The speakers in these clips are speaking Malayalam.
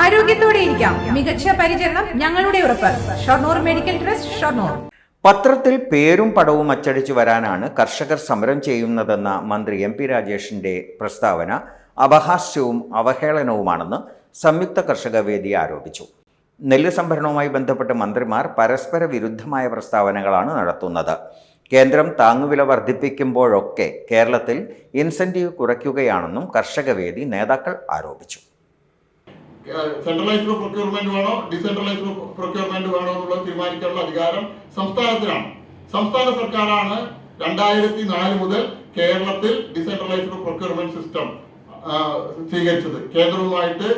ആരോഗ്യത്തോടെ ഇരിക്കാം. മികച്ച പരിചരണം ഞങ്ങളുടെ ഉറപ്പ്. Shoranur medical trust, Shoranur. പത്രത്തിൽ പേരും പടവും അച്ചടിച്ചു വരാനാണ് കർഷകർ സമരം ചെയ്യുന്നതെന്ന മന്ത്രി എം പി രാജേഷിന്റെ പ്രസ്താവന അപഹാസ്യവും അവഹേളനവുമാണെന്ന് സംയുക്ത കർഷക വേദി ആരോപിച്ചു. നെല്ല് സംഭരണവുമായി ബന്ധപ്പെട്ട് മന്ത്രിമാർ പരസ്പര വിരുദ്ധമായ പ്രസ്താവനകളാണ് നടത്തുന്നത്. കേന്ദ്രം താങ്ങുവില വർദ്ധിപ്പിക്കുമ്പോഴൊക്കെ കേരളത്തിൽ ഇൻസെന്റീവ് കുറയ്ക്കുകയാണെന്നും കർഷകവേദി നേതാക്കൾ ആരോപിച്ചു. സെൻട്രലൈസ്ഡ് പ്രൊക്യൂർമെന്റ് വേണോ ഡിസെൻട്രലൈസ്ഡ് പ്രൊക്യൂർമെന്റ് വേണോ എന്നുള്ളത് തീരുമാനിക്കാനുള്ള അധികാരം സംസ്ഥാനത്തിനാണ്. സംസ്ഥാന സർക്കാരാണ് 2004 മുതൽ കേരളത്തിൽ ഡിസെൻട്രലൈസ്ഡ് പ്രൊക്യൂർമെന്റ് സിസ്റ്റം സ്വീകരിച്ചത്. കേന്ദ്രവുമായിട്ട്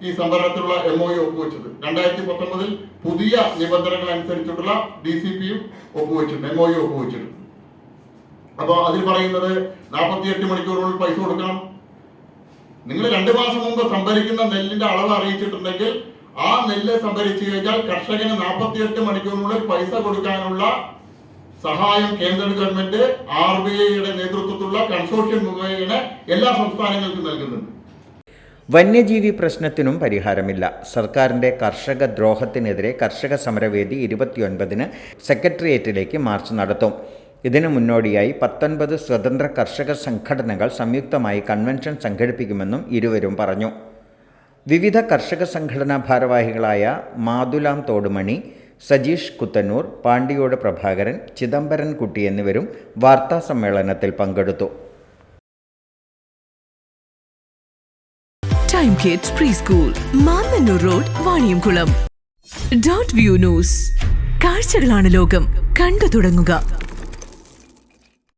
ഈ സംഭരണത്തിലുള്ള MOU ഒപ്പുവെച്ചത്. 2019 പുതിയ നിബന്ധനകൾ അനുസരിച്ചിട്ടുള്ള DCPയും ഒപ്പുവെച്ചിട്ടുണ്ട്, MOU ഒപ്പുവെച്ചിട്ടുണ്ട്. അപ്പോൾ അതിൽ പറയുന്നത് 48 മണിക്കൂറിനുള്ളിൽ പൈസ കൊടുക്കണം. നിങ്ങൾ 2 മാസം മുമ്പ് സംഭരിക്കുന്ന നെല്ലിന്റെ അളവ് അറിയിച്ചിട്ടുണ്ടെങ്കിൽ ആ നെല്ല് സംഭരിച്ചു കഴിഞ്ഞാൽ കർഷകന് 48 മണിക്കൂറിനുള്ളിൽ പൈസ കൊടുക്കാനുള്ള സഹായം കേന്ദ്ര ഗവൺമെന്റ് RBIയുടെ നേതൃത്വത്തിലുള്ള കൺസോർഷ്യം മുഖേന എല്ലാ സംസ്ഥാനങ്ങൾക്കും നൽകുന്നുണ്ട്. വന്യജീവി പ്രശ്നത്തിനും പരിഹാരമില്ല. സർക്കാരിൻ്റെ കർഷക ദ്രോഹത്തിനെതിരെ കർഷക സമരവേദി 29-ന് സെക്രട്ടേറിയറ്റിലേക്ക് മാർച്ച് നടത്തും. ഇതിനു മുന്നോടിയായി 19 സ്വതന്ത്ര കർഷക സംഘടനകൾ സംയുക്തമായി കൺവെൻഷൻ സംഘടിപ്പിക്കുമെന്നും ഇരുവരും പറഞ്ഞു. വിവിധ കർഷക സംഘടനാ ഭാരവാഹികളായ മാതുലാം തോടുമണി, സജീഷ് കുത്തന്നൂർ, പാണ്ടിയോട് പ്രഭാകരൻ, ചിദംബരൻ കുട്ടി എന്നിവരും വാർത്താ സമ്മേളനത്തിൽ പങ്കെടുത്തു. Time kids pre school, Mannannur road, Vaniyamkulam. Dot view news. കാഴ്ചകളാണ് ലോകം, കണ്ടു തുടങ്ങുക.